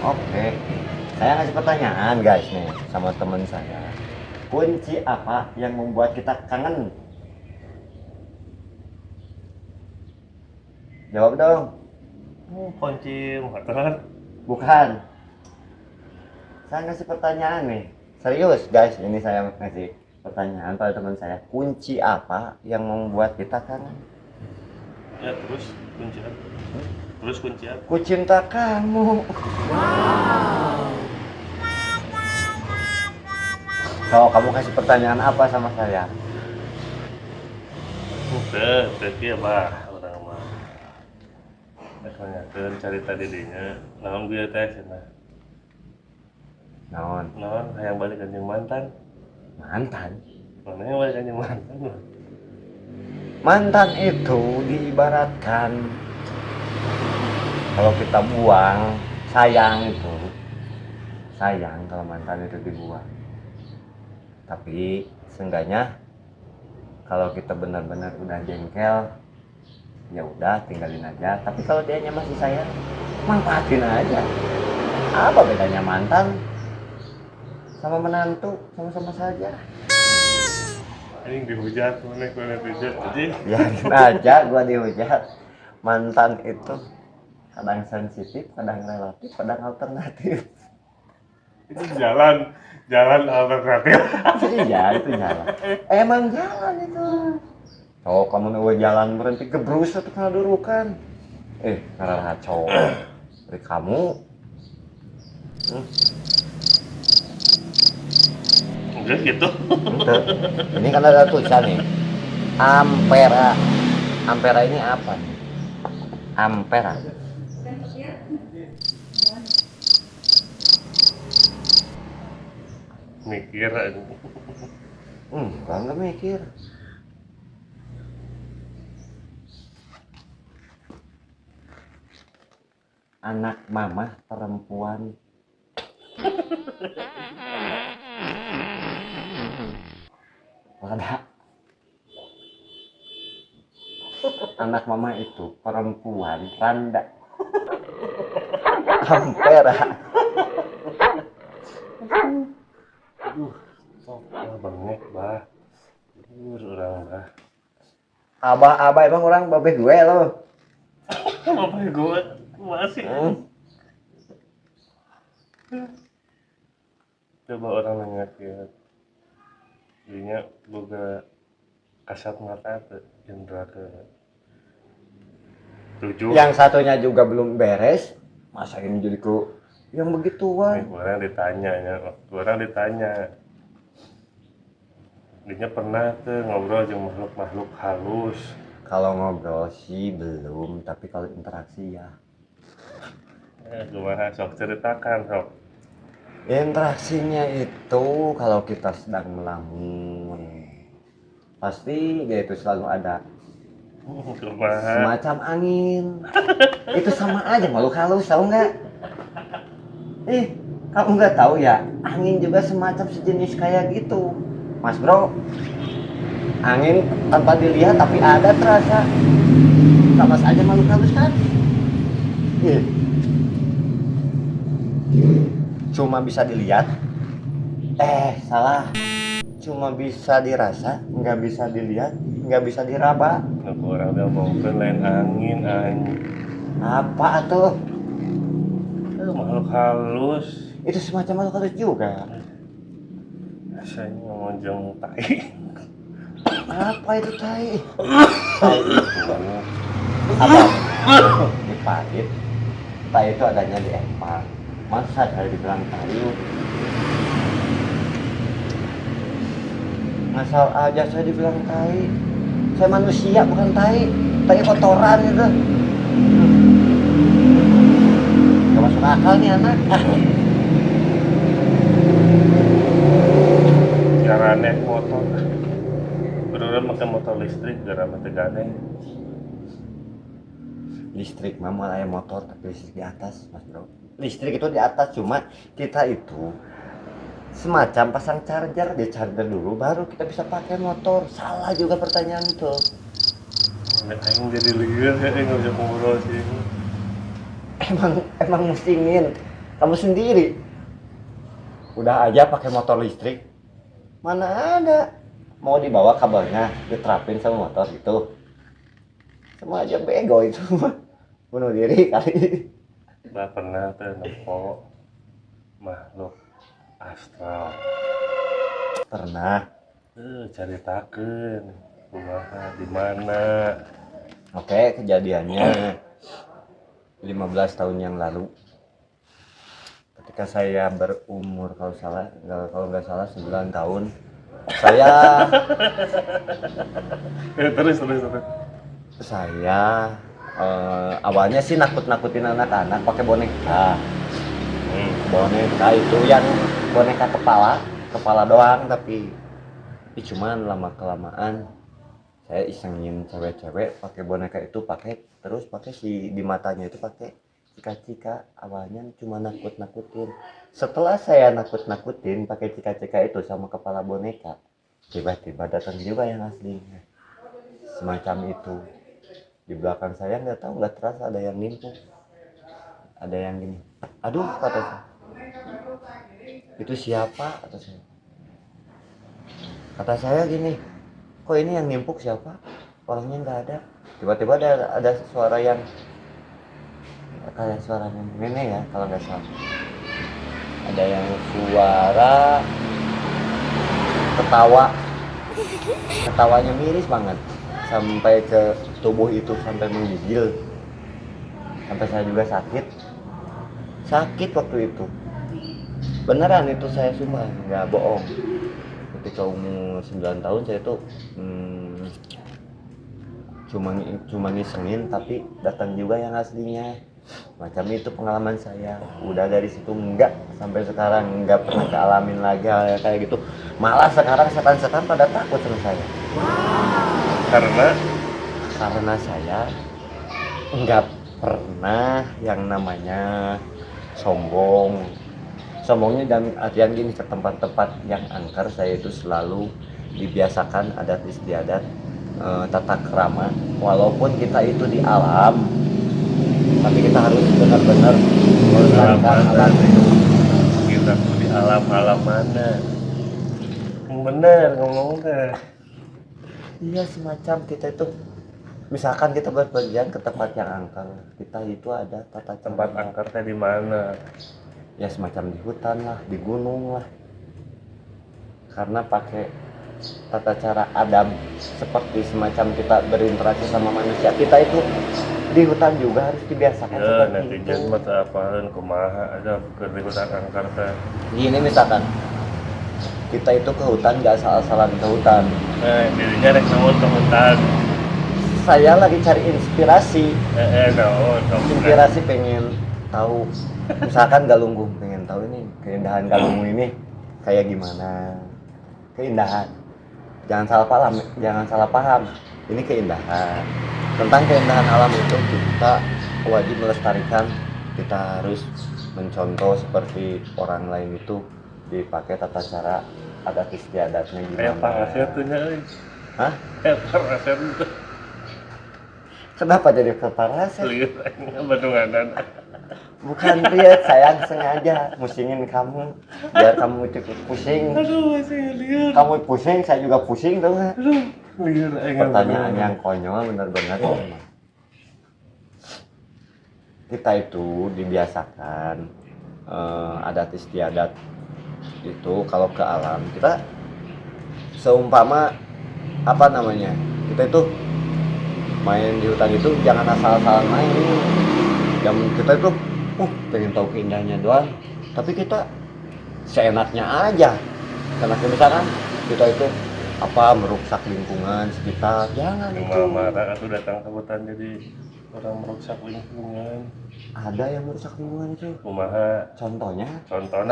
Oke, saya ngasih pertanyaan guys nih sama teman saya. Kunci apa yang membuat kita kangen? Jawab dong. Kunci motor. Bukan. Saya ngasih pertanyaan nih. Serius guys, ini saya ngasih pertanyaan pada teman saya. Kunci apa yang membuat kita kangen? Ya terus kunci apa? Terus kunci apa? Ku cinta kamu. So, kamu kasih pertanyaan apa sama saya? Udah, berarti ya bah orang mah. Kebanyakan cerita didinya, naon bieu teh cenah. Naon? Naon hayang balik anjing mantan. Mantan. Mana yang balik anjing mantan? Mantan itu diibaratkan kalau kita buang, sayang itu. Sayang kalau mantan itu dibuang. Tapi seenggaknya kalau kita benar-benar udah jengkel, ya udah tinggalin aja. Tapi kalau dianya masih sayang, manfaatin aja. Apa bedanya mantan sama menantu? Sama-sama saja. Anjing dihujat, mana dihujat anjing. Biarin aja gua dihujat. Mantan itu kadang sensitif, kadang relatif, kadang alternatif. Itu jalan alternatif. Iya, itu jalan. Emang jalan itu. Oh, kamu nunggu jalan berhenti gebrus atau kena durukan. Karena cowok dari kamu. Enggak gitu. Ente. Ini kan ada tulisan nih. Ampera. Ampera ini apa nih? Ampera. Mikir anjing. Enggak mikir. Anak mama perempuan. Ada. Anak mama itu perempuan randa. Ampera. Sok bengek bah. Urang bah. Abah emang orang babeh gue loh. Apa gue masih coba orang nanya ya dirinya boga kasat mata tuh indra ke 7. Yang satunya juga belum beres. Masa ini jadi ku yang begituan. Orang ditanya dirinya pernah tuh ngobrol sama makhluk halus. Kalau ngobrol sih belum, tapi kalau interaksi ya. Gimana sok ceritakan sok. Interaksinya itu kalau kita sedang melamun, pasti dia itu selalu ada semacam angin. Itu sama aja makhluk halus, tahu nggak? Kamu nggak tahu ya? Angin juga semacam sejenis kayak gitu, Mas Bro. Angin tanpa dilihat tapi ada terasa. Sama saja makhluk halus kan? Cuma bisa dilihat, salah. Cuma bisa dirasa, nggak bisa dilihat, nggak bisa diraba. Orang udah mau ke lain angin. Apa tuh? Makhluk halus. Itu semacam makhluk halus juga. Rasanya ngomong tai. Apa itu tai? Tai itu apa? Dipahit. Tai itu adanya di empang. Masa saya dibilang tai? Asal aja saya dibilang tai. Saya manusia bukan tai. Tai kotoran itu. Gak masuk akal nih anak. Cara naik motor. Beneran pakai motor listrik gara mati gane. Listrik mah malah motor tapi listrik di atas, Mas Bro. Listrik itu di atas, cuma kita itu semacam pasang charger, di charger dulu baru kita bisa pakai motor. Salah juga pertanyaan itu. Aing jadi liur ya, nggak bisa ngobrol sih. Emang musingin. Kamu sendiri udah aja pakai motor listrik, mana ada mau dibawa kabelnya diterapin sama motor itu, sama aja bego itu. Bunuh diri kali. Udah pernah tuh nempo makhluk astral. Pernah. Caritakeun kumaha di mana. Oke, kejadiannya 15 tahun yang lalu. Ketika saya berumur kalau nggak salah 9 tahun. Saya Terus. saya awalnya sih nakut-nakutin anak-anak pakai boneka. Boneka itu yang boneka kepala doang, tapi cuman lama kelamaan saya isengin cewek-cewek pakai boneka itu, pakai si di matanya itu pakai cika-cika. Awalnya cuma nakut-nakutin. Setelah saya nakut-nakutin pakai cika-cika itu sama kepala boneka, tiba-tiba datang juga yang aslinya. Semacam itu. Di belakang saya nggak terasa ada yang nimpuk. Ada yang gini. Aduh, kata saya. Itu siapa? Kata saya gini, kok ini yang nimpuk siapa? Orangnya nggak ada. Tiba-tiba ada suara yang kayak suara nenek ya kalau nggak salah. Ada yang suara ketawanya miris banget sampai ke tubuh itu, sampai menggigil, sampai saya juga sakit waktu itu. Beneran itu, saya sumpah nggak bohong. Ketika umur 9 tahun saya tuh cuma ngisengin, tapi datang juga yang aslinya. Macam itu pengalaman saya. Udah dari situ sampai sekarang nggak pernah kealamin lagi hal kayak gitu. Malah sekarang setan-setan pada takut sama saya. Karena saya nggak pernah yang namanya sombongnya dan artian gini, ke tempat-tempat yang angker saya itu selalu dibiasakan adat istiadat, tata krama. Walaupun kita itu di alam, tapi kita harus benar-benar melestarikan alam itu. Kita di alam mana? Bener ngomong teh. Iya, semacam kita itu, misalkan kita berpergian ke tempat yang angker, kita itu ada tata Tempat cara. angker teh di mana? Ya semacam di hutan lah, di gunung lah. Karena pakai tata cara Adam, seperti semacam kita berinteraksi sama manusia. Kita itu di hutan juga harus dibiasakan Ya, seperti netizen itu. mata apaan kumaha ada di hutan angker teh. Gini misalkan, kita itu ke hutan gak asal-asalan ke hutan. Dirinya rek naon ke hutan. Saya lagi cari inspirasi. Naon. Inspirasi pengen tahu, misalkan Galunggung, pengen tahu ini keindahan Galunggung ini kayak gimana. Keindahan. Jangan salah paham. Ini keindahan. Tentang keindahan alam itu kita wajib melestarikan. Kita harus mencontoh seperti orang lain itu, dipakai tata cara adat istiadatnya Kayak gimana. paraset tuh nya euy. Hah? Kayak paraset itu. Kenapa jadi keparaset? Lihat bandunganan. Bukan Priet, saya sengaja musingin kamu biar kamu ikut pusing. Aduh, masih liar. Kamu pusing, saya juga pusing tuh nggak? Aduh, liar. Pertanyaan yang konyol benar-benar. Kita itu dibiasakan adat istiadat itu kalau ke alam. Kita seumpama apa namanya? Kita itu main di hutan itu jangan asal-asalan main. Kita itu pengen tahu keindahannya doang, tapi kita seenaknya aja. Karena misalkan kita itu merusak lingkungan sekitar, jangan itu. marah atau datang ke hutan jadi orang merusak lingkungan. Ada yang merusak lingkungan itu. Kumaha? Contohnya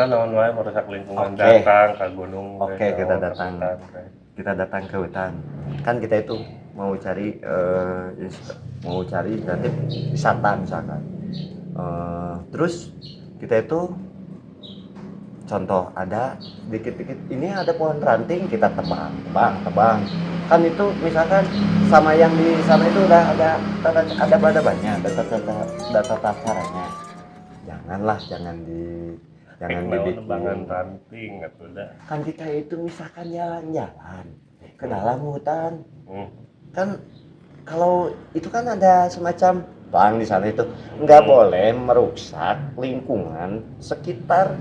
naon wae merusak lingkungan. Oke. Datang ke gunung. Oke, kita datang. Hutan. Kita datang ke hutan. Kan kita itu mau cari inisiatif wisata misalkan. Terus kita itu contoh ada dikit-dikit ini ada pohon ranting, kita tebang. Kan itu misalkan sama yang di sana itu udah ada banyak, ada tata caranya. Jangan jangan dibikin. Bangun ranting atau udah. Kan kita itu misalkan jalan-jalan ke dalam hutan, kan kalau itu kan ada semacam bang di sana itu nggak boleh merusak lingkungan sekitar.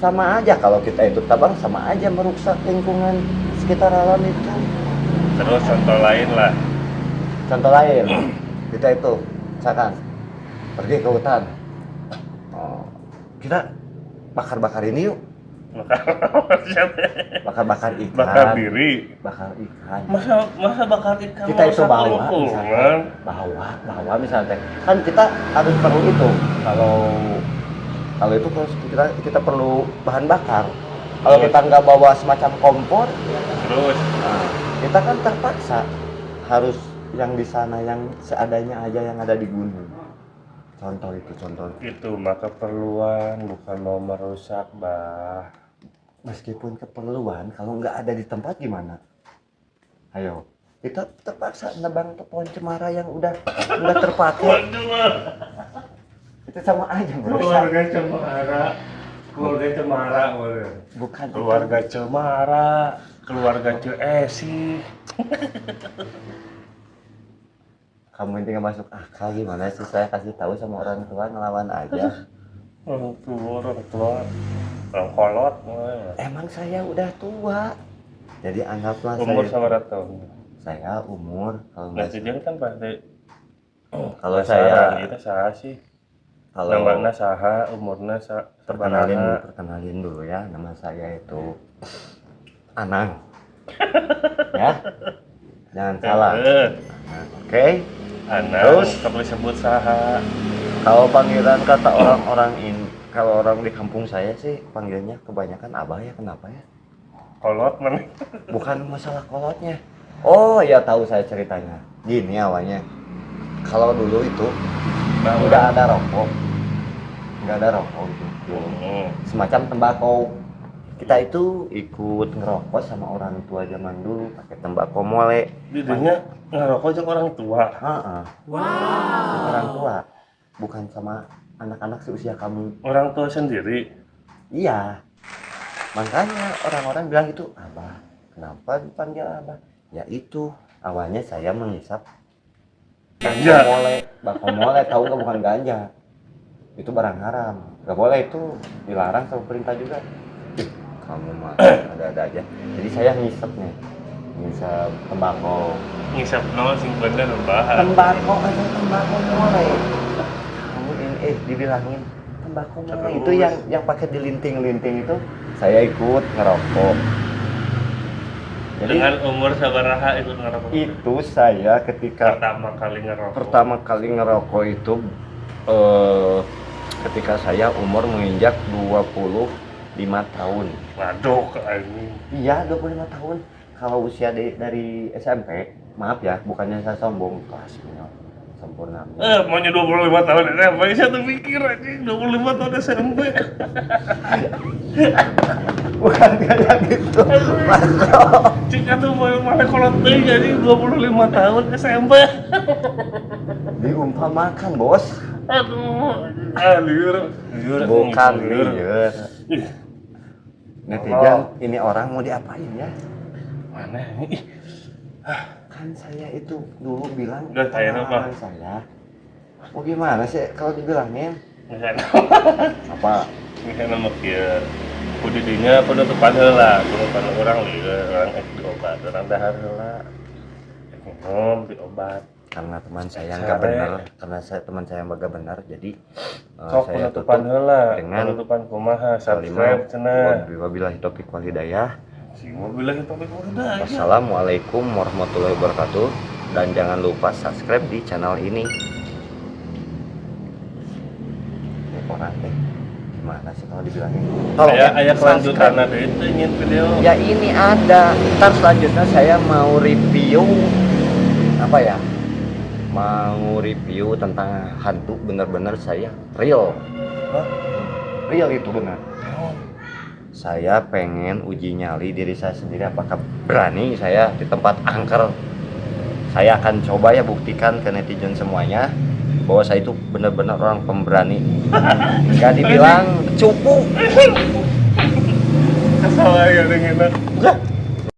Sama aja kalau kita itu tabang, sama aja merusak lingkungan sekitar alam itu. Terus contoh lain lah. Contoh lain, kita itu misalkan pergi ke hutan, kita bakar ini yuk, bakar ikan, Bakar diri. bakar ikan. Masa bakar ikan? Kita itu merusak bawa lingkungan? bawa misalnya kan kita harus perlu itu, kalau itu kita perlu bahan bakar. Kalau kita nggak bawa semacam kompor, Terus kita kan terpaksa harus yang di sana yang seadanya aja yang ada di gunung. Contoh itu maka keperluan bukan mau merusak, bah. Meskipun keperluan, kalau nggak ada di tempat gimana? Ayo, kita terpaksa nebang pohon cemara yang udah terpakai. Itu sama aja merusak. Keluarga cemara Bukan keluarga cemara, keluarga Esi. Kamu ini nggak masuk akal gimana sih? Saya kasih tahu sama orang tua ngelawan aja. Orang tua orang kolot. Emang saya udah tua, jadi anggaplah Umur saya. sama tahun. Saya umur kalau Nah, jadi kan pasti. kalau saya kita saha sih. kalau Namanya saha, umurnya sabaraha. perkenalin dulu ya, nama saya itu Anang. Ya, jangan salah. Oke. Anak, Terus? kamu sebut saha. Kalau panggilan kata orang-orang ini, kalau orang di kampung saya sih panggilnya kebanyakan abah ya. Kenapa ya? Kolot mana? Bukan masalah kolotnya. Oh ya, tahu saya ceritanya. Gini awalnya. Kalau dulu itu nggak ada rokok itu. Semacam tembakau. Kita itu ikut ngerokok sama orang tua zaman dulu pakai tembakau mole. Didinya ngerokok jeung orang tua. Wow. Orang tua, bukan sama anak-anak seusia kamu. Orang tua sendiri. Iya. Makanya orang-orang bilang itu abah. Kenapa dipanggil abah? Ya itu awalnya saya menghisap Ganja. Bako mole, tahu nggak? Bukan ganja. Itu barang haram. Gak boleh, itu dilarang sama perintah juga. Kamu mah ada aja. Jadi saya ngisep tembakau. Ngisap nol sing bener bahan. Tembakau mole. Kamu ini dibilangin tembakau mole itu yang pakai dilinting-linting itu. Saya ikut ngerokok. Jadi Dengan umur sabaraha ikut ngerokok? itu saya ketika pertama kali ngerokok itu ketika saya umur menginjak 25 tahun. Waduh, anjing. Iya, 25 tahun. Kalau usia dari SMP, maaf ya, bukannya saya sombong, kelasnya sempurna. Maunya 25 tahun SMP, saya tuh pikir anjing 25 tahun SMP. Bukan kayak gitu. Masuk. Cika tuh mana kolot teh jadi 25 tahun SMP. Diumpamakan, Bos. Aduh, liur. Bukan liur. Netizen, ini orang mau diapain ya? Mana ini? Kan saya itu dulu bilang Udah, saya apa? Saya. Mau gimana sih kalau dibilangin? Misalnya Apa? mah kieu. Kudidinya penutupan heula, penutupan orang lieur, orang di obat, orang dahar heula. Minum di obat. Karena teman saya nggak benar, teman saya nggak benar, jadi Sok saya penutupan tutup heula, dengan penutupan kumaha, subscribe cenah. wabillahi taufiq wal hidayah. Si mobilnya topik udah. Wassalamualaikum warahmatullahi wabarakatuh, dan jangan lupa subscribe di channel ini. Orang teh gimana sih kalau dibilangin? Aya kelanjutan ada itu ingin video. Ya ini ada. Ntar selanjutnya saya mau review apa ya? Mau review tentang hantu, bener-bener saya real. Real itu benar. Saya pengen uji nyali diri saya sendiri, apakah berani saya di tempat angker. Saya akan coba ya buktikan ke netizen semuanya bahwa saya itu benar-benar orang pemberani. Gak dibilang cupu. Kesal ya dengan